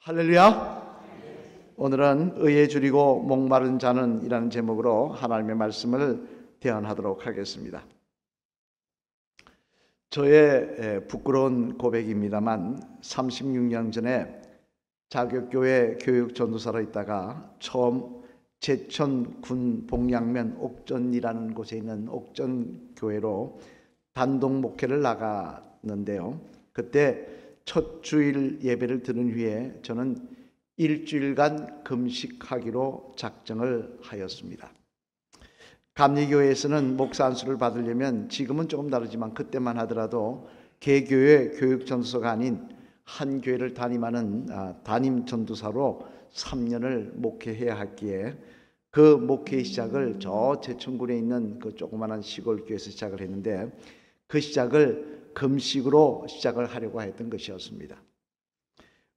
할렐루야. 오늘은 의에 줄이고 목마른 자는 이라는 제목으로 하나님의 말씀을 대언하도록 하겠습니다. 저의 부끄러운 고백입니다만 36년 전에 자격교회 교육전도사로 있다가 처음 제천 군 봉양면 옥전이라는 곳에 있는 옥전교회로 단독 목회를 나갔는데요. 그때 첫 주일 예배를 들은 후에 저는 일주일간 금식하기로 작정을 하였습니다. 감리교회에서는 목사 안수를 받으려면 지금은 조금 다르지만 그때만 하더라도 개교회 교육전도사가 아닌 한 교회를 담임하는 담임 전도사로 3년을 목회해야 했기에 그 목회 시작을 저 제천군에 있는 그 조그마한 시골 교회에서 시작을 했는데 그 시작을 금식으로 시작을 하려고 했던 것이었습니다.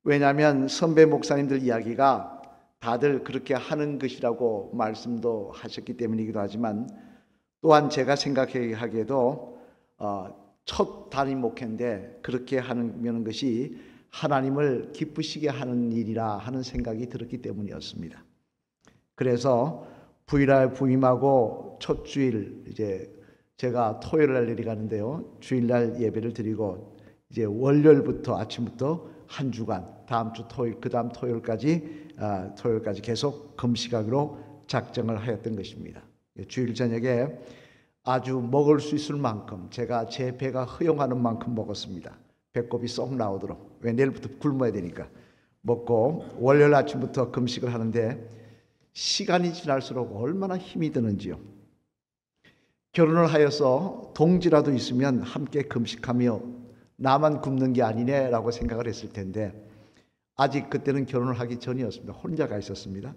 왜냐하면 선배 목사님들 이야기가 다들 그렇게 하는 것이라고 말씀도 하셨기 때문이기도 하지만 또한 제가 생각하기에도 첫 담임 목회인데 그렇게 하는 것이 하나님을 기쁘시게 하는 일이라 하는 생각이 들었기 때문이었습니다. 그래서 부일날 부임하고 첫 주일 이제 제가 토요일 날 내려가는데요. 주일날 예배를 드리고 이제 월요일부터 아침부터 한 주간 다음 주 토요일 그 다음 토요일까지 계속 금식하기로 작정을 하였던 것입니다. 주일 저녁에 아주 먹을 수 있을 만큼 제가 제 배가 허용하는 만큼 먹었습니다. 배꼽이 쏙 나오도록. 왜 내일부터 굶어야 되니까 먹고 월요일 아침부터 금식을 하는데 시간이 지날수록 얼마나 힘이 드는지요. 결혼을 하여서 동지라도 있으면 함께 금식하며 나만 굶는 게 아니네라고 생각을 했을 텐데 아직 그때는 결혼을 하기 전이었습니다. 혼자가 있었습니다.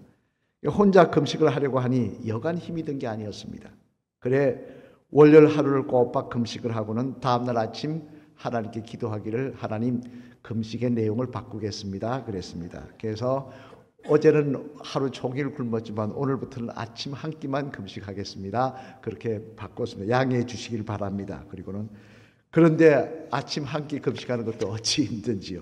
혼자 금식을 하려고 하니 여간 힘이 든 게 아니었습니다. 그래 월요일 하루를 꼬박 금식을 하고는 다음날 아침 하나님께 기도하기를 하나님 금식의 내용을 바꾸겠습니다. 그랬습니다. 그래서 어제는 하루 종일 굶었지만 오늘부터는 아침 한 끼만 금식하겠습니다. 그렇게 바꿨습니다. 양해해 주시길 바랍니다. 그런데 아침 한 끼 금식하는 것도 어찌 힘든지요.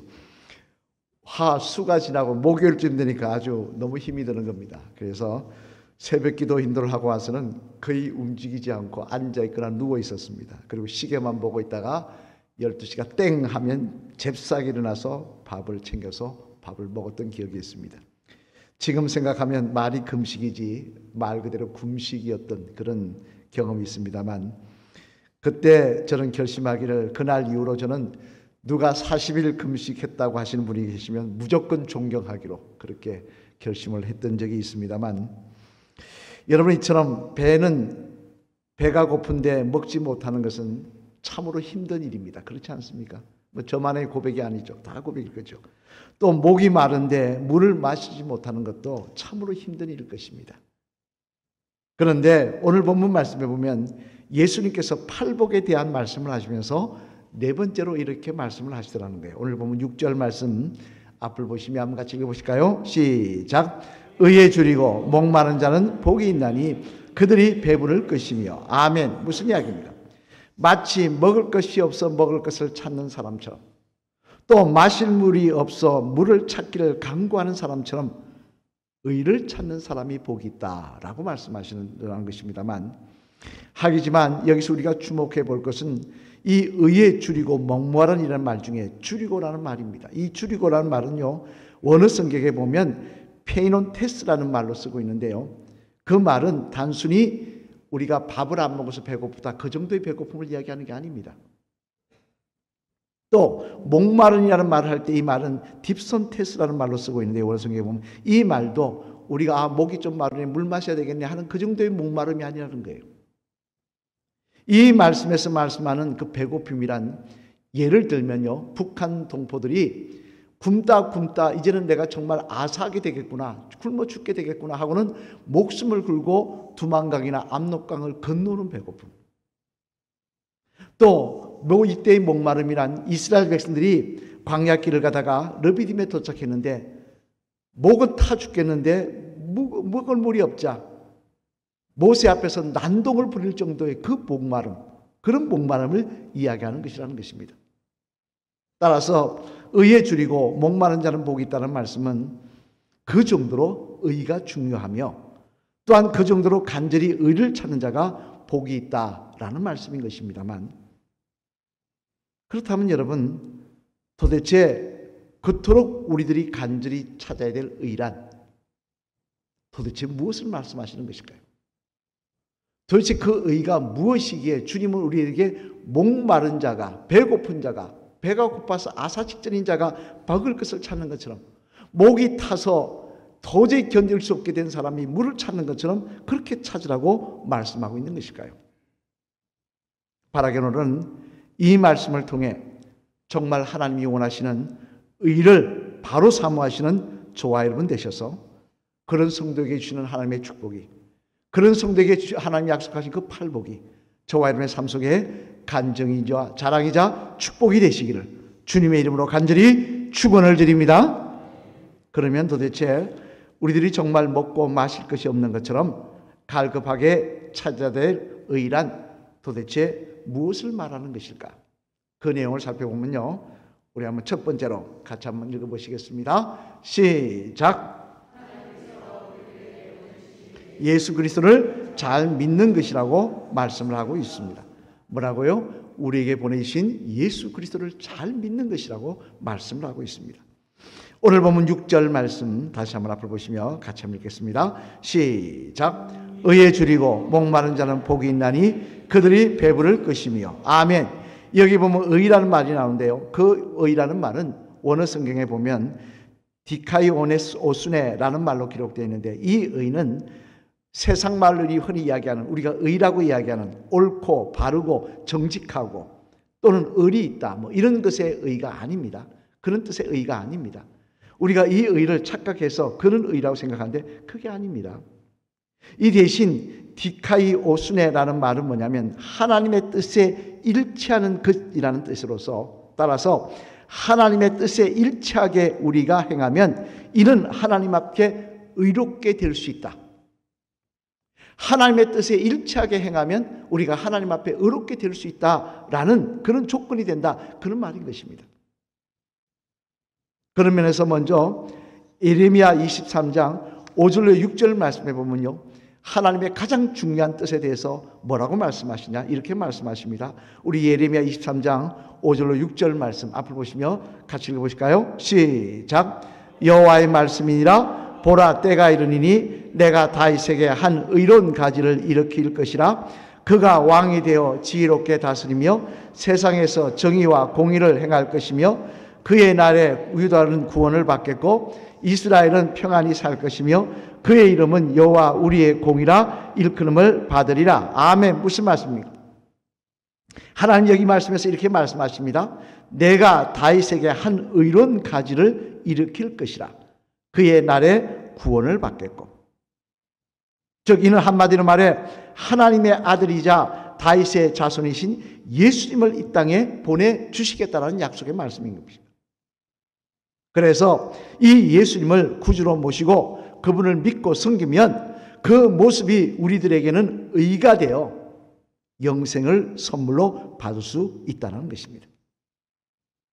수가 지나고 목요일쯤 되니까 아주 너무 힘이 드는 겁니다. 그래서 새벽 기도 인도를 하고 와서는 거의 움직이지 않고 앉아있거나 누워 있었습니다. 그리고 시계만 보고 있다가 12시가 땡 하면 잽싸게 일어나서 밥을 챙겨서 밥을 먹었던 기억이 있습니다. 지금 생각하면 말이 금식이지 말 그대로 굶식이었던 그런 경험이 있습니다만 그때 저는 결심하기를 그날 이후로 저는 누가 40일 금식했다고 하시는 분이 계시면 무조건 존경하기로 그렇게 결심을 했던 적이 있습니다만 여러분 이처럼 배가 고픈데 먹지 못하는 것은 참으로 힘든 일입니다. 그렇지 않습니까? 저만의 고백이 아니죠. 다 고백일 거죠. 또 목이 마른데 물을 마시지 못하는 것도 참으로 힘든 일일 것입니다. 그런데 오늘 본문 말씀에 보면 예수님께서 팔복에 대한 말씀을 하시면서 네 번째로 이렇게 말씀을 하시더라는 거예요. 오늘 보면 6절 말씀 앞을 보시면 한번 같이 읽어보실까요? 시작. 의에 줄이고 목마른 자는 복이 있나니 그들이 배부를 것이며. 아멘. 무슨 이야기입니까? 마치 먹을 것이 없어 먹을 것을 찾는 사람처럼 또 마실 물이 없어 물을 찾기를 간구하는 사람처럼 의를 찾는 사람이 복이 있다라고 말씀하시는 것입니다만 하지만 여기서 우리가 주목해 볼 것은 이 의에 줄이고 목마른이라는 말 중에 줄이고라는 말입니다. 이 줄이고라는 말은요 원어 성경에 보면 페이논테스라는 말로 쓰고 있는데요. 그 말은 단순히 우리가 밥을 안 먹어서 배고프다 그 정도의 배고픔을 이야기하는 게 아닙니다. 또 목마른이라는 말을 할 때 이 말은 딥선테스라는 말로 쓰고 있는데 원성경에 보면 이 말도 우리가 목이 좀 마르네 물 마셔야 되겠네 하는 그 정도의 목마름이 아니라는 거예요. 이 말씀에서 말씀하는 그 배고픔이란 예를 들면요 북한 동포들이 굶다 이제는 내가 정말 아사하게 되겠구나 굶어 죽게 되겠구나 하고는 목숨을 걸고 두만강이나 압록강을 건너는 배고픔. 또 이때의 목마름이란 이스라엘 백성들이 광야길을 가다가 르비딤에 도착했는데 목은 타 죽겠는데 먹을 물이 없자 모세 앞에서 난동을 부릴 정도의 그 목마름 그런 목마름을 이야기하는 것이라는 것입니다. 따라서 의에 줄이고 목마른 자는 복이 있다는 말씀은 그 정도로 의가 중요하며 또한 그 정도로 간절히 의를 찾는 자가 복이 있다라는 말씀인 것입니다만, 그렇다면 여러분, 도대체 그토록 우리들이 간절히 찾아야 될 의란 도대체 무엇을 말씀하시는 것일까요? 도대체 그 의가 무엇이기에 주님은 우리에게 목마른 자가, 배고픈 자가, 배가 고파서 아사직전인 자가 먹을 것을 찾는 것처럼, 목이 타서 도저히 견딜 수 없게 된 사람이 물을 찾는 것처럼 그렇게 찾으라고 말씀하고 있는 것일까요? 바라기로는 이 말씀을 통해 정말 하나님이 원하시는 의를 바로 사모하시는 저와 여러분 되셔서 그런 성도에게 주시는 하나님의 축복이, 그런 성도에게 하나님이 약속하신 그 팔복이 저와 여러분의 삶 속에 간증이자 자랑이자 축복이 되시기를 주님의 이름으로 간절히 축원을 드립니다. 그러면 도대체 우리들이 정말 먹고 마실 것이 없는 것처럼 갈급하게 찾아야 될 의란 도대체 무엇을 말하는 것일까? 그 내용을 살펴보면요, 우리 한번 첫 번째로 같이 한번 읽어보시겠습니다. 시작. 예수 그리스도를 잘 믿는 것이라고 말씀을 하고 있습니다. 뭐라고요? 우리에게 보내신 예수 그리스도를 잘 믿는 것이라고 말씀을 하고 있습니다. 오늘 보면 6절 말씀 다시 한번 앞을 보시며 같이 한번 읽겠습니다. 시작. 의에 줄이고 목마른 자는 복이 있나니 그들이 배부를 것이며. 아멘. 여기 보면 의라는 말이 나오는데요, 그 의라는 말은 원어 성경에 보면 디카이오네스 오수네라는 말로 기록되어 있는데, 이 의는 세상 말들이 흔히 이야기하는, 우리가 의라고 이야기하는 옳고 바르고 정직하고 또는 의리 있다, 뭐 이런 것의 의가 아닙니다. 그런 뜻의 의가 아닙니다. 우리가 이 의를 착각해서 그런 의라고 생각하는데 그게 아닙니다. 이 대신 디카이오수네라는 말은 뭐냐면 하나님의 뜻에 일치하는 것이라는 뜻으로서, 따라서 하나님의 뜻에 일치하게 우리가 행하면 이는 하나님 앞에 의롭게 될 수 있다. 하나님의 뜻에 일치하게 행하면 우리가 하나님 앞에 의롭게 될 수 있다라는 그런 조건이 된다, 그런 말인 것입니다. 그런 면에서 먼저 예레미야 23장 5절로 6절 말씀해 보면요, 하나님의 가장 중요한 뜻에 대해서 뭐라고 말씀하시냐, 이렇게 말씀하십니다. 우리 예레미야 23장 5절로 6절 말씀 앞을 보시며 같이 읽어보실까요? 시작. 여호와의 말씀이니라. 보라, 때가 이르니니 내가 다윗에게 한 의로운 가지를 일으킬 것이라. 그가 왕이 되어 지혜롭게 다스리며 세상에서 정의와 공의를 행할 것이며 그의 날에 유다는 구원을 받겠고 이스라엘은 평안히 살 것이며 그의 이름은 여호와 우리의 공이라 일컬음을 받으리라. 아멘. 무슨 말씀입니까? 하나님 여기 말씀에서 이렇게 말씀하십니다. 내가 다윗에게 한 의로운 가지를 일으킬 것이라. 그의 날에 구원을 받겠고. 즉 이는 한마디로 말해 하나님의 아들이자 다윗의 자손이신 예수님을 이 땅에 보내주시겠다라는 약속의 말씀인 겁니다. 그래서 이 예수님을 구주로 모시고 그분을 믿고 섬기면 그 모습이 우리들에게는 의가 되어 영생을 선물로 받을 수 있다는 것입니다.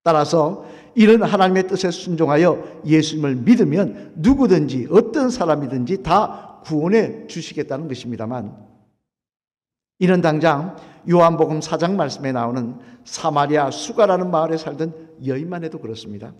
따라서 이런 하나님의 뜻에 순종하여 예수님을 믿으면 누구든지 어떤 사람이든지 다 구원해 주시겠다는 것입니다만, 이는 당장 요한복음 4장 말씀에 나오는 사마리아 수가라는 마을에 살던 여인만 해도 그렇습니다.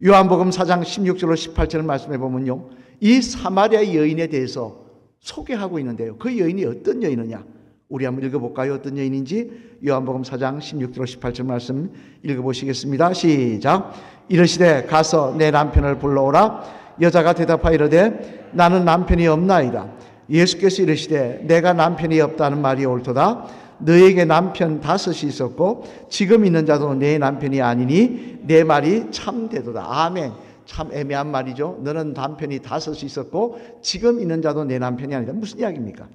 요한복음 4장 16절로 18절 말씀해 보면요, 이 사마리아 여인에 대해서 소개하고 있는데요, 그 여인이 어떤 여인이냐, 우리 한번 읽어볼까요? 어떤 여인인지 요한복음 4장 16절로 18절 말씀 읽어보시겠습니다. 시작. 이르시되 가서 내 남편을 불러오라. 여자가 대답하여 이르되 나는 남편이 없나이다. 예수께서 이르시되 내가 남편이 없다는 말이 옳도다. 너에게 남편 5이 있었고 지금 있는 자도 내 남편이 아니니 내 말이 참되도다. 아멘. 참 애매한 말이죠. 너는 남편이 5이 있었고 지금 있는 자도 내 남편이 아니다. 무슨 이야기입니까?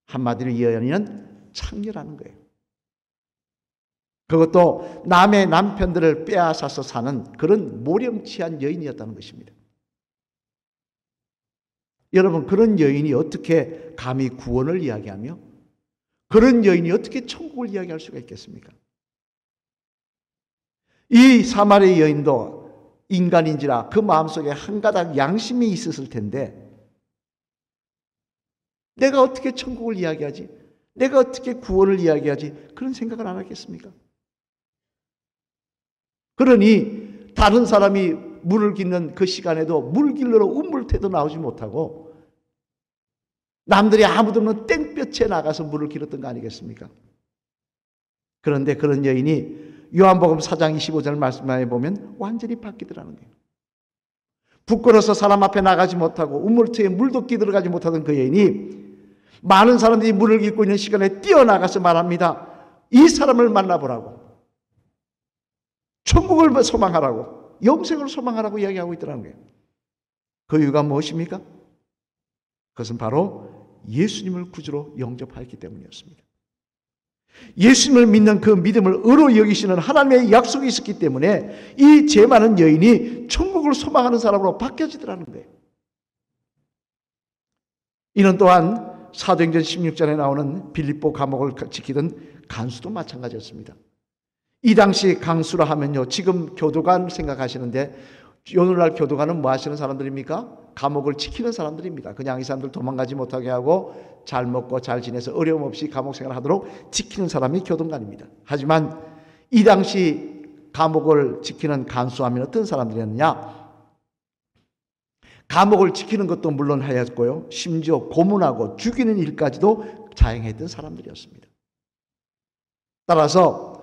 한마디로 이 여인은 창녀라는 거예요. 그것도 남의 남편들을 빼앗아서 사는 그런 모렴치한 여인이었다는 것입니다. 여러분, 그런 여인이 어떻게 감히 구원을 이야기하며 그런 여인이 어떻게 천국을 이야기할 수가 있겠습니까? 이 사마리아 여인도 인간인지라 그 마음속에 한 가닥 양심이 있었을 텐데 내가 어떻게 천국을 이야기하지? 내가 어떻게 구원을 이야기하지? 그런 생각을 안 하겠습니까? 그러니 다른 사람이 물을 깃는 그 시간에도 물 길러러 우물태도 나오지 못하고 남들이 아무도 없는 땡볕에 나가서 물을 길었던 거 아니겠습니까? 그런데 그런 여인이 요한복음 4장 25절 말씀에 보면 완전히 바뀌더라는 거예요. 부끄러워서 사람 앞에 나가지 못하고 우물터에 물도 끼들어가지 못하던 그 여인이 많은 사람들이 물을 깃고 있는 시간에 뛰어나가서 말합니다. 이 사람을 만나보라고. 천국을 소망하라고. 영생을 소망하라고 이야기하고 있더라는 거예요. 그 이유가 무엇입니까? 그것은 바로 예수님을 구주로 영접하였기 때문이었습니다. 예수님을 믿는 그 믿음을 의로 여기시는 하나님의 약속이 있었기 때문에 이 죄 많은 여인이 천국을 소망하는 사람으로 바뀌어지더라는 거예요. 이는 또한 사도행전 16장에 나오는 빌립보 감옥을 지키던 간수도 마찬가지였습니다. 이 당시 강수라 하면요, 지금 교도관 생각하시는데 오늘날 교도관은 뭐 하시는 사람들입니까? 감옥을 지키는 사람들입니다. 그냥 이 사람들 도망가지 못하게 하고 잘 먹고 잘 지내서 어려움 없이 감옥 생활을 하도록 지키는 사람이 교도관입니다. 하지만 이 당시 감옥을 지키는 간수하면 어떤 사람들이었느냐? 감옥을 지키는 것도 물론 하였고요, 심지어 고문하고 죽이는 일까지도 자행했던 사람들이었습니다. 따라서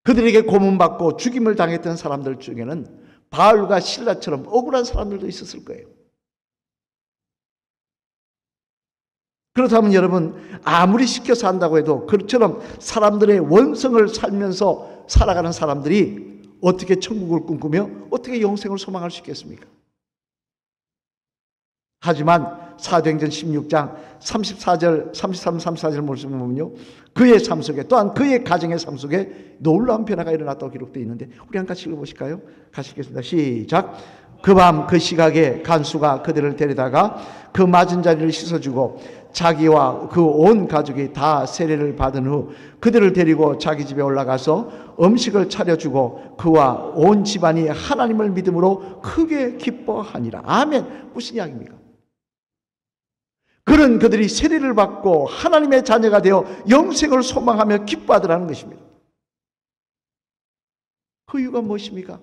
그들에게 고문받고 죽임을 당했던 사람들 중에는 바울과 실라처럼 억울한 사람들도 있었을 거예요. 그렇다면 여러분, 아무리 시켜서 한다고 해도 그처럼 사람들의 원성을 살면서 살아가는 사람들이 어떻게 천국을 꿈꾸며 어떻게 영생을 소망할 수 있겠습니까? 하지만 사도행전 16장 34절, 33, 34절 말씀을 보면요, 그의 삶 속에, 또한 그의 가정의 삶 속에 놀라운 변화가 일어났다고 기록되어 있는데 우리 한 같이 읽어보실까요? 같이 읽겠습니다. 시작. 그 밤 그 시각에 간수가 그들을 데려다가 그 맞은 자리를 씻어주고 자기와 그 온 가족이 다 세례를 받은 후 그들을 데리고 자기 집에 올라가서 음식을 차려주고 그와 온 집안이 하나님을 믿음으로 크게 기뻐하니라. 아멘. 무슨 이야기입니까? 그런 그들이 세례를 받고 하나님의 자녀가 되어 영생을 소망하며 기뻐하더라는 것입니다. 그 이유가 무엇입니까?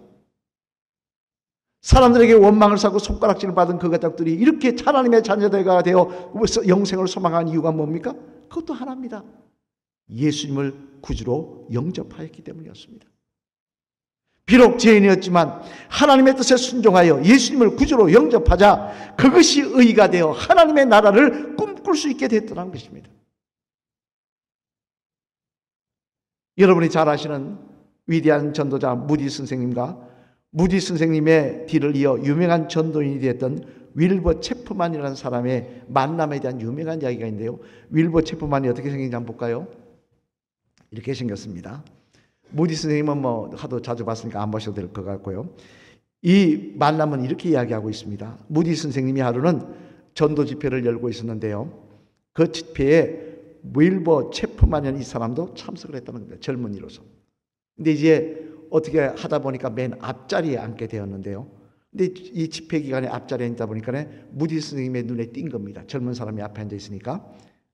사람들에게 원망을 사고 손가락질을 받은 그 가족들이 이렇게 하나님의 자녀가 되어 영생을 소망한 이유가 뭡니까? 그것도 하나입니다. 예수님을 구주로 영접하였기 때문이었습니다. 비록 죄인이었지만 하나님의 뜻에 순종하여 예수님을 구주로 영접하자 그것이 의가 되어 하나님의 나라를 꿈꿀 수 있게 됐다는 것입니다. 여러분이 잘 아시는 위대한 전도자 무디 선생님과 무디 선생님의 뒤를 이어 유명한 전도인이 되었던 윌버 체프만이라는 사람의 만남에 대한 유명한 이야기가 있는데요, 윌버 체프만이 어떻게 생긴지 한번 볼까요? 이렇게 생겼습니다. 무디 선생님은 뭐 하도 자주 봤으니까 안 보셔도 될 것 같고요. 이 만남은 이렇게 이야기하고 있습니다. 무디 선생님이 하루는 전도 집회를 열고 있었는데요, 그 집회에 윌버 체프만이라는 이 사람도 참석을 했다는 겁니다. 젊은이로서. 근데 이제 어떻게 하다 보니까 맨 앞자리에 앉게 되었는데요, 근데 이 집회 기간에 앞자리에 앉다 보니까 무디 선생님의 눈에 띈 겁니다. 젊은 사람이 앞에 앉아 있으니까.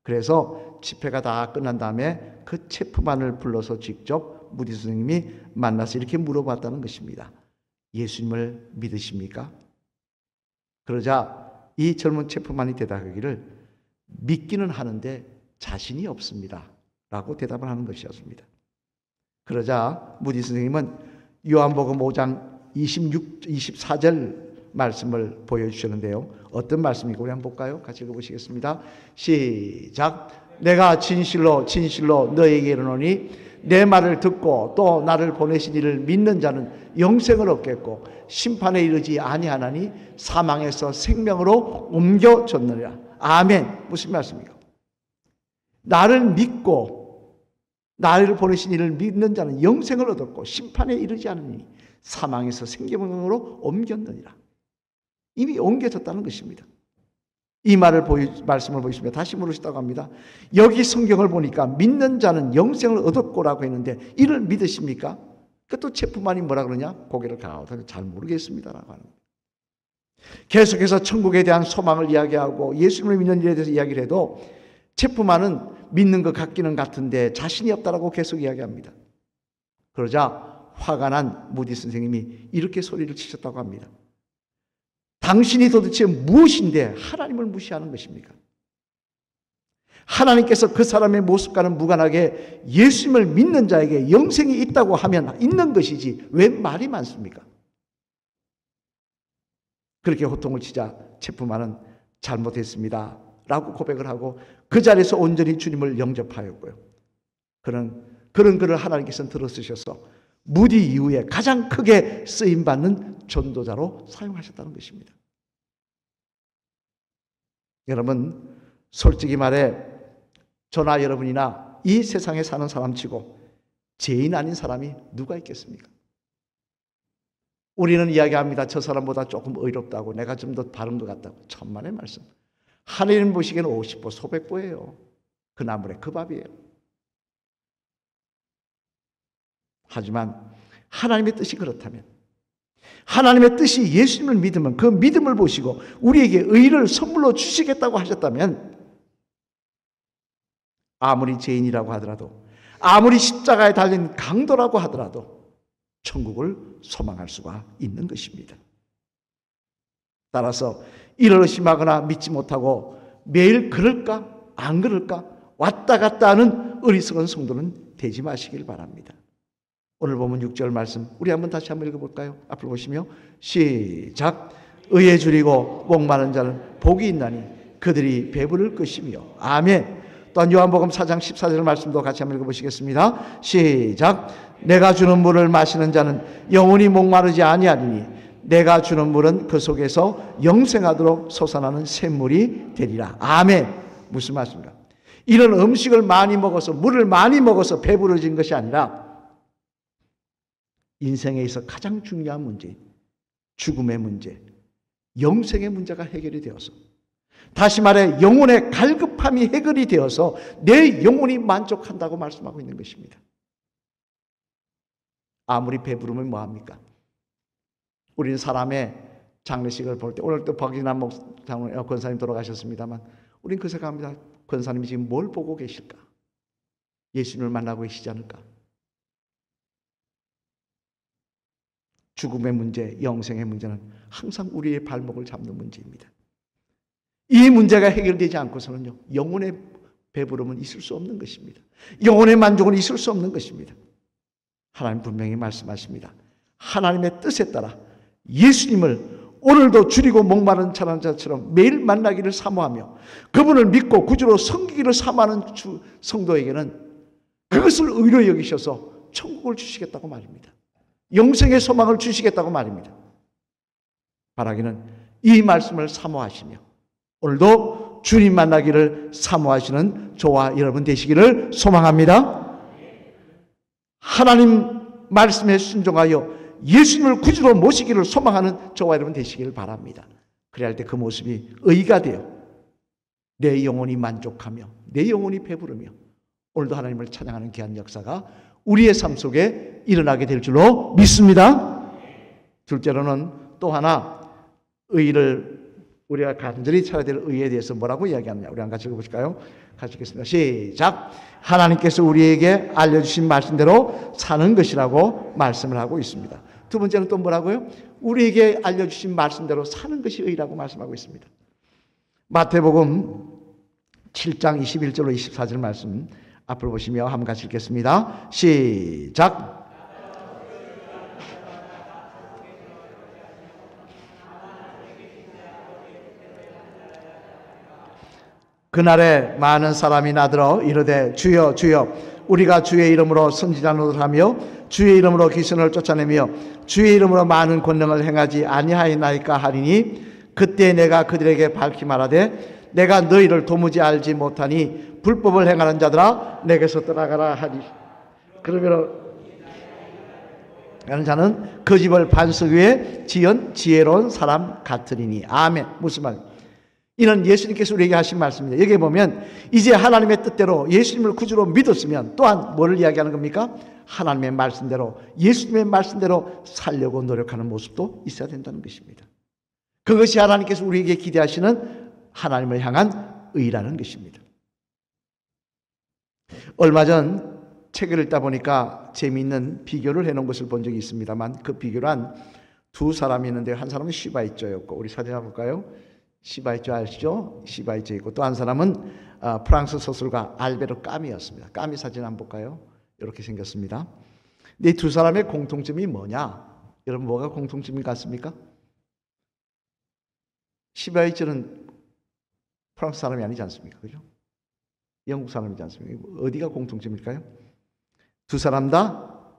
그래서 집회가 다 끝난 다음에 그 체프만을 불러서 직접 무디 선생님이 만나서 이렇게 물어봤다는 것입니다. 예수님을 믿으십니까? 그러자 이 젊은 체프만이 대답하기를 믿기는 하는데 자신이 없습니다 라고 대답을 하는 것이었습니다. 그러자 무디 선생님은 요한복음 5장 24절 말씀을 보여주셨는데요, 어떤 말씀이고 우리 한번 볼까요? 같이 읽어보시겠습니다. 시작. 내가 진실로 진실로 너에게 이르노니 내 말을 듣고 또 나를 보내신 이를 믿는 자는 영생을 얻겠고 심판에 이르지 아니하나니 사망에서 생명으로 옮겨졌느니라. 아멘. 무슨 말씀입니까? 나를 믿고 나를 보내신 이를 믿는 자는 영생을 얻었고 심판에 이르지 않으니 사망에서 생명으로 옮겼느니라. 이미 옮겨졌다는 것입니다. 이 말씀을 보시면 다시 물으시다고 합니다. 여기 성경을 보니까 믿는 자는 영생을 얻었고라고 했는데 이를 믿으십니까? 그것도 체프만이 뭐라 그러냐? 고개를 갸웃하고 잘 모르겠습니다라고 하는 거예요. 계속해서 천국에 대한 소망을 이야기하고 예수님을 믿는 일에 대해서 이야기를 해도 체프만은 믿는 것 같기는 같은데 자신이 없다라고 계속 이야기합니다. 그러자 화가 난 무디 선생님이 이렇게 소리를 치셨다고 합니다. 당신이 도대체 무엇인데 하나님을 무시하는 것입니까? 하나님께서 그 사람의 모습과는 무관하게 예수님을 믿는 자에게 영생이 있다고 하면 있는 것이지 왜 말이 많습니까? 그렇게 호통을 치자 체프만은 잘못했습니다 라고 고백을 하고 그 자리에서 온전히 주님을 영접하였고요. 그런 글을 하나님께서는 들어쓰셔서 무디 이후에 가장 크게 쓰임받는 전도자로 사용하셨다는 것입니다. 여러분, 솔직히 말해 저나 여러분이나 이 세상에 사는 사람치고 죄인 아닌 사람이 누가 있겠습니까? 우리는 이야기합니다. 저 사람보다 조금 의롭다고, 내가 좀 더 바른 것 같다고. 천만의 말씀. 하나님 보시기에는 50보 소백보예요. 그 나물에 그 밥이에요. 하지만 하나님의 뜻이 그렇다면, 하나님의 뜻이 예수님을 믿으면 그 믿음을 보시고 우리에게 의를 선물로 주시겠다고 하셨다면, 아무리 죄인이라고 하더라도, 아무리 십자가에 달린 강도라고 하더라도 천국을 소망할 수가 있는 것입니다. 따라서 이를 의심하거나 믿지 못하고 매일 그럴까 안 그럴까 왔다 갔다 하는 어리석은 성도는 되지 마시길 바랍니다. 오늘 보면 6절 말씀 우리 다시 한번 읽어볼까요? 앞으로 보시며 시작. 의에 줄이고 목마른 자는 복이 있나니 그들이 배부를 것이며. 아멘. 또한 요한복음 4장 14절 말씀도 같이 한번 읽어보시겠습니다. 시작. 내가 주는 물을 마시는 자는 영원히 목마르지 아니하리니 내가 주는 물은 그 속에서 영생하도록 솟아나는 샘물이 되리라. 아멘. 무슨 말씀입니까? 이런 음식을 많이 먹어서, 물을 많이 먹어서 배부러진 것이 아니라 인생에 있어 가장 중요한 문제, 죽음의 문제, 영생의 문제가 해결이 되어서, 다시 말해 영혼의 갈급함이 해결이 되어서 내 영혼이 만족한다고 말씀하고 있는 것입니다. 아무리 배부르면 뭐합니까? 우리는 사람의 장례식을 볼 때, 오늘 또 박진남 권사님 돌아가셨습니다만 우리는 그 생각합니다. 권사님이 지금 뭘 보고 계실까? 예수님을 만나고 계시지 않을까? 죽음의 문제, 영생의 문제는 항상 우리의 발목을 잡는 문제입니다. 이 문제가 해결되지 않고서는요, 영혼의 배부름은 있을 수 없는 것입니다. 영혼의 만족은 있을 수 없는 것입니다. 하나님 분명히 말씀하십니다. 하나님의 뜻에 따라 예수님을 오늘도 줄이고 목마른 자라는 자처럼 매일 만나기를 사모하며 그분을 믿고 구주로 섬기기를 사모하는 성도에게는 그것을 의로 여기셔서 천국을 주시겠다고 말입니다. 영생의 소망을 주시겠다고 말입니다. 바라기는 이 말씀을 사모하시며 오늘도 주님 만나기를 사모하시는 저와 여러분 되시기를 소망합니다. 하나님 말씀에 순종하여 예수님을 구주로 모시기를 소망하는 저와 여러분 되시기를 바랍니다. 그래야 할 때 그 모습이 의가 되어 내 영혼이 만족하며 내 영혼이 배부르며 오늘도 하나님을 찬양하는 귀한 역사가 우리의 삶 속에 일어나게 될 줄로 믿습니다. 둘째로는 또 하나 의를 우리가 간절히 찾아야 될 의에 대해서 뭐라고 이야기하느냐, 우리 같이 읽어보실까요? 같이 읽겠습니다. 시작. 하나님께서 우리에게 알려주신 말씀대로 사는 것이라고 말씀을 하고 있습니다. 두 번째는 또 뭐라고요? 우리에게 알려주신 말씀대로 사는 것이 의라고 말씀하고 있습니다. 마태복음 7장 21절로 24절 말씀 앞으로 보시며 한번 같이 읽겠습니다. 시작. 그날에 많은 사람이 나들어 이르되 주여 주여 우리가 주의 이름으로 선지자 노릇하며 주의 이름으로 귀신을 쫓아내며 주의 이름으로 많은 권능을 행하지 아니하였나이까 하리니 그때 내가 그들에게 밝히 말하되 내가 너희를 도무지 알지 못하니 불법을 행하는 자들아 내게서 떠나가라 하리. 그러므로 하는 자는 그 집을 반석 위에 지은 지혜로운 사람 같으리니. 아멘. 무슨 말입니까? 이는 예수님께서 우리에게 하신 말씀입니다. 여기에 보면 이제 하나님의 뜻대로 예수님을 구주로 믿었으면 또한 뭐를 이야기하는 겁니까? 하나님의 말씀대로, 예수님의 말씀대로 살려고 노력하는 모습도 있어야 된다는 것입니다. 그것이 하나님께서 우리에게 기대하시는 하나님을 향한 의라는 것입니다. 얼마 전 책을 읽다 보니까 재미있는 비교를 해놓은 것을 본 적이 있습니다만, 그 비교란 두 사람이 있는데, 한 사람은 시바이처였고, 우리 사진 한번 볼까요? 시바이처 아시죠? 시바이처 있고, 또 한 사람은 프랑스 소설가 알베르 까미였습니다. 까미 사진 한번 볼까요? 이렇게 생겼습니다. 근데 이 두 사람의 공통점이 뭐냐? 여러분, 뭐가 공통점이 같습니까? 시바이처는 프랑스 사람이 아니지 않습니까? 그죠? 영국 사람이지 않습니까? 어디가 공통점일까요? 두 사람 다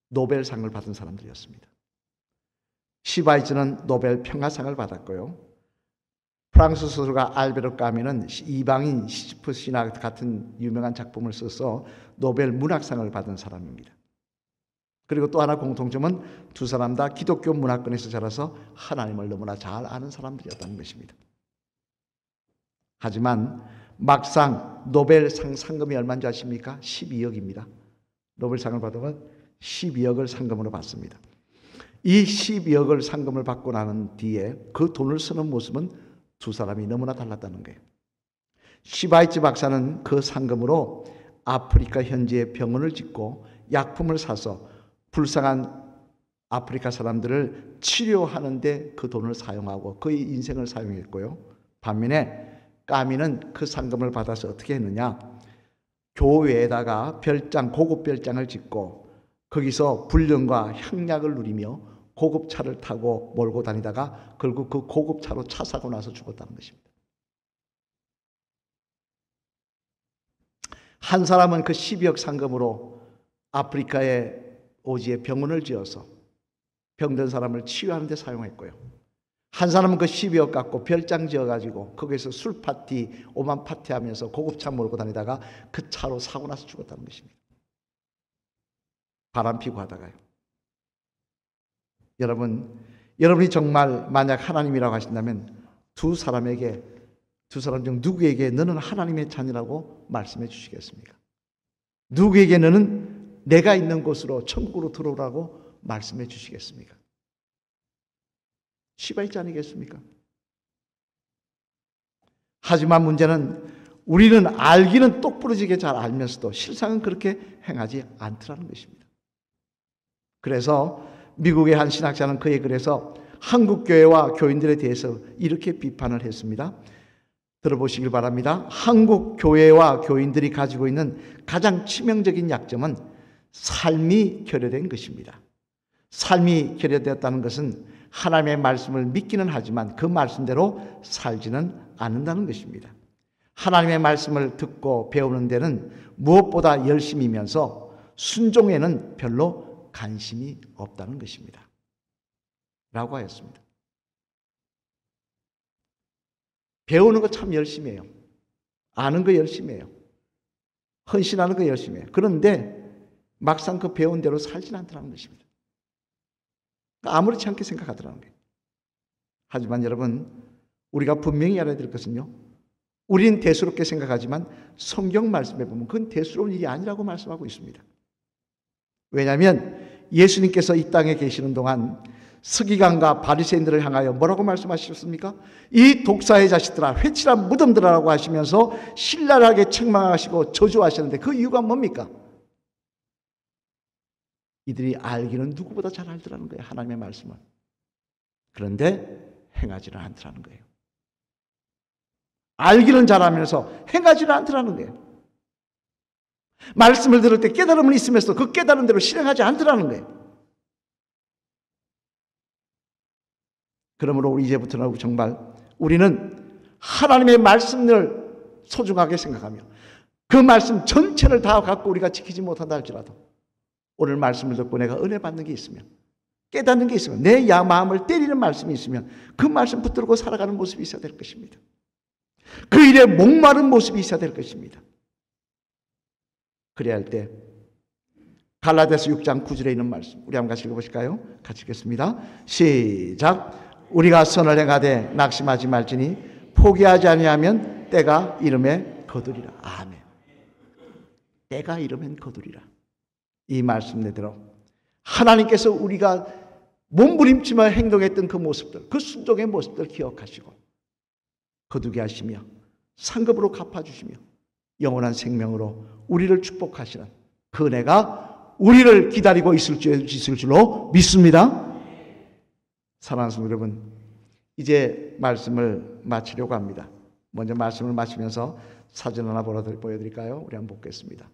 노벨상을 받은 사람들이었습니다. 시바이처는 노벨 평화상을 받았고요. 프랑스 소설가 알베르 까미는 이방인 시지프 신화 같은 유명한 작품을 써서 노벨 문학상을 받은 사람입니다. 그리고 또 하나 공통점은 두 사람 다 기독교 문화권에서 자라서 하나님을 너무나 잘 아는 사람들이었다는 것입니다. 하지만 막상 노벨상 상금이 얼마인지 아십니까? 12억입니다. 노벨상을 받으면 12억을 상금으로 받습니다. 이 12억을 상금을 받고 나는 뒤에 그 돈을 쓰는 모습은 두 사람이 너무나 달랐다는 거예요. 시바이처 박사는 그 상금으로 아프리카 현지에 병원을 짓고 약품을 사서 불쌍한 아프리카 사람들을 치료하는데 그 돈을 사용하고 그의 인생을 사용했고요. 반면에 까미는 그 상금을 받아서 어떻게 했느냐? 교회에다가 별장, 고급 별장을 짓고 거기서 불륜과 향락을 누리며 고급 차를 타고 몰고 다니다가 결국 그 고급 차로 차 사고 나서 죽었다는 것입니다. 한 사람은 그 12억 상금으로 아프리카의 오지에 병원을 지어서 병든 사람을 치유하는 데 사용했고요. 한 사람은 그 12억 갖고 별장 지어가지고 거기서 술 파티, 오만 파티하면서 고급차 몰고 다니다가 그 차로 사고 나서 죽었다는 것입니다. 바람 피고 하다가요. 여러분이 정말 만약 하나님이라고 하신다면 두 사람 중 누구에게 너는 하나님의 자녀라고 말씀해 주시겠습니까? 누구에게 너는 내가 있는 곳으로 천국으로 들어오라고 말씀해 주시겠습니까? 시바이처 아니겠습니까? 하지만 문제는 우리는 알기는 똑부러지게 잘 알면서도 실상은 그렇게 행하지 않더라는 것입니다. 그래서 미국의 한 신학자는 그의 글에서 한국 교회와 교인들에 대해서 이렇게 비판을 했습니다. 들어보시길 바랍니다. 한국 교회와 교인들이 가지고 있는 가장 치명적인 약점은 삶이 결여된 것입니다. 삶이 결여되었다는 것은 하나님의 말씀을 믿기는 하지만 그 말씀대로 살지는 않는다는 것입니다. 하나님의 말씀을 듣고 배우는 데는 무엇보다 열심이면서 순종에는 별로 관심이 없다는 것입니다. 라고 하였습니다. 배우는 거 참 열심히 해요. 아는 거 열심히 해요. 헌신하는 거 열심히 해요. 그런데 막상 그 배운 대로 살지는 않더라는 것입니다. 아무렇지 않게 생각하더라는 거예요. 하지만 여러분, 우리가 분명히 알아야 될 것은요, 우리는 대수롭게 생각하지만 성경 말씀에 보면 그건 대수로운 일이 아니라고 말씀하고 있습니다. 왜냐하면 예수님께서 이 땅에 계시는 동안 서기관과 바리새인들을 향하여 뭐라고 말씀하셨습니까? 이 독사의 자식들아, 회칠한 무덤들아라고 하시면서 신랄하게 책망하시고 저주하셨는데 그 이유가 뭡니까? 이들이 알기는 누구보다 잘 알더라는 거예요. 하나님의 말씀을. 그런데 행하지는 않더라는 거예요. 알기는 잘하면서 행하지는 않더라는 거예요. 말씀을 들을 때 깨달음은 있으면서 그 깨달은 대로 실행하지 않더라는 거예요. 그러므로 우리 이제부터는 정말 우리는 하나님의 말씀을 소중하게 생각하며 그 말씀 전체를 다 갖고 우리가 지키지 못한다 할지라도 오늘 말씀을 듣고 내가 은혜 받는 게 있으면, 깨닫는 게 있으면, 내 마음을 때리는 말씀이 있으면 그 말씀 붙들고 살아가는 모습이 있어야 될 것입니다. 그 일에 목마른 모습이 있어야 될 것입니다. 그래야 할 때 갈라디아서 6장 9절에 있는 말씀 우리 한번 같이 읽어보실까요? 같이 읽겠습니다. 시작. 우리가 선을 행하되 낙심하지 말지니 포기하지 아니하면 때가 이름에 거두리라. 아멘. 때가 이르면 거두리라. 이 말씀대로 하나님께서 우리가 몸부림치며 행동했던 그 모습들, 그 순종의 모습들 기억하시고 거두게 하시며 상급으로 갚아주시며 영원한 생명으로 우리를 축복하시는 그 은혜가 우리를 기다리고 있을 줄로 믿습니다. 사랑하는 성도 여러분, 이제 말씀을 마치려고 합니다. 먼저 말씀을 마치면서 사진 하나 보여드릴까요? 우리 한번 보겠습니다.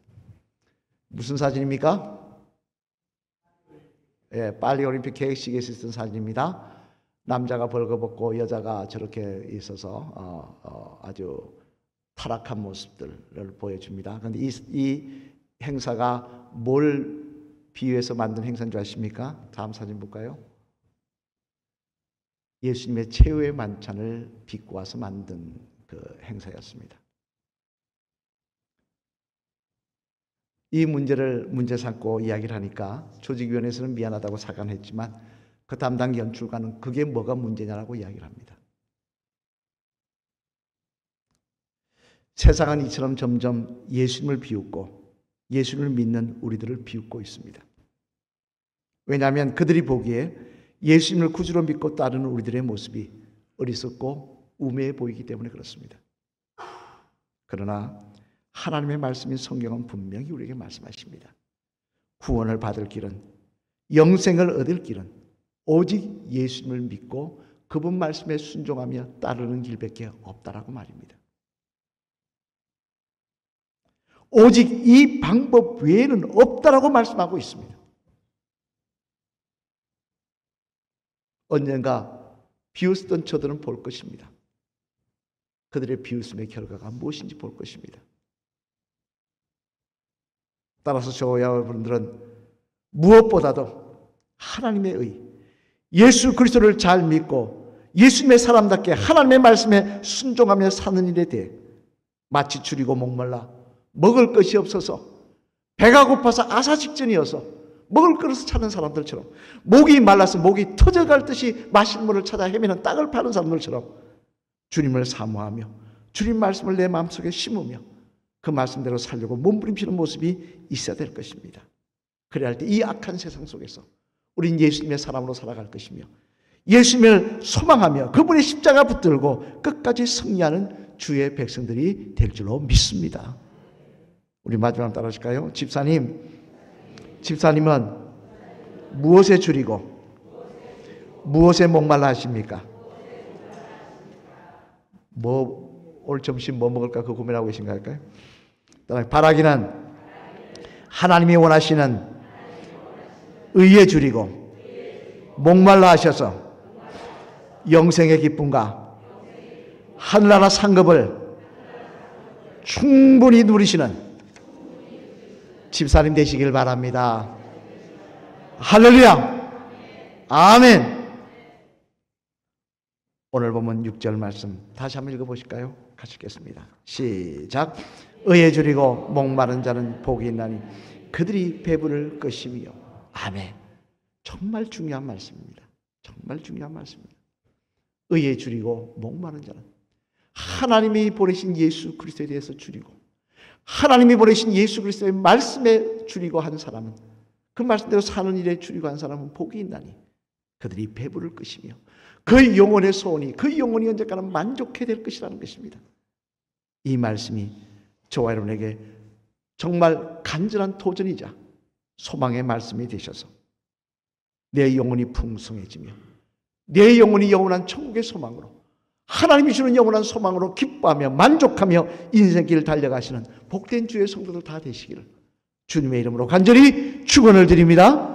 무슨 사진입니까? 예, 파리올림픽 계획식에서 있었던 사진입니다. 남자가 벌거벗고 여자가 저렇게 있어서 아주 타락한 모습들을 보여줍니다. 그런데 이 행사가 뭘 비유해서 만든 행사인 줄 아십니까? 다음 사진 볼까요? 예수님의 최후의 만찬을 비꼬아서 만든 그 행사였습니다. 이 문제를 문제 삼고 이야기를 하니까 조직위원회에서는 미안하다고 사과는 했지만 그 담당 연출가는 그게 뭐가 문제냐라고 이야기를 합니다. 세상은 이처럼 점점 예수님을 비웃고 예수님을 믿는 우리들을 비웃고 있습니다. 왜냐하면 그들이 보기에 예수님을 구주로 믿고 따르는 우리들의 모습이 어리석고 우매해 보이기 때문에 그렇습니다. 그러나 하나님의 말씀인 성경은 분명히 우리에게 말씀하십니다. 구원을 받을 길은, 영생을 얻을 길은 오직 예수님을 믿고 그분 말씀에 순종하며 따르는 길밖에 없다라고 말입니다. 오직 이 방법 외에는 없다라고 말씀하고 있습니다. 언젠가 비웃었던 저들은 볼 것입니다. 그들의 비웃음의 결과가 무엇인지 볼 것입니다. 따라서 저와 여러분들은 무엇보다도 하나님의 의, 예수 그리스도를 잘 믿고 예수님의 사람답게 하나님의 말씀에 순종하며 사는 일에 대해 마치 줄이고 목말라 먹을 것이 없어서 배가 고파서 아사직전이어서 먹을 그릇을 찾는 사람들처럼 목이 말라서 목이 터져갈 듯이 마실 물을 찾아 헤매는 땅을 파는 사람들처럼 주님을 사모하며 주님 말씀을 내 마음속에 심으며 그 말씀대로 살려고 몸부림치는 모습이 있어야 될 것입니다. 그래야 할 때 이 악한 세상 속에서 우린 예수님의 사람으로 살아갈 것이며 예수님을 소망하며 그분의 십자가 붙들고 끝까지 승리하는 주의 백성들이 될 줄로 믿습니다. 우리 마지막으로 따라하실까요? 집사님은 무엇에 줄이고 무엇에 목말라 하십니까? 오늘 점심 뭐 먹을까 그 고민하고 계신가 할까요? 바라기는 하나님이 원하시는 의에 줄이고 목말라 하셔서 영생의 기쁨과 하늘나라 상급을 충분히 누리시는 집사님 되시길 바랍니다. 할렐루야! 아멘! 오늘 보면 6절 말씀 다시 한번 읽어보실까요? 같이 읽겠습니다. 시작! 의에 줄이고 목마른 자는 복이 있나니 그들이 배부를 것이며. 아멘. 정말 중요한 말씀입니다. 정말 중요한 말씀입니다. 의에 줄이고 목마른 자는 하나님이 보내신 예수 그리스도에 대해서 줄이고 하나님이 보내신 예수 그리스도의 말씀에 줄이고 한 사람은, 그 말씀대로 사는 일에 줄이고 한 사람은 복이 있나니 그들이 배부를 것이며 그 영혼의 소원이, 그 영혼이 언제까나 만족해야 될 것이라는 것입니다. 이 말씀이 저와 여러분에게 정말 간절한 도전이자 소망의 말씀이 되셔서 내 영혼이 풍성해지며 내 영혼이 영원한 천국의 소망으로, 하나님이 주는 영원한 소망으로 기뻐하며 만족하며 인생길을 달려가시는 복된 주의 성도들 다 되시기를 주님의 이름으로 간절히 축원을 드립니다.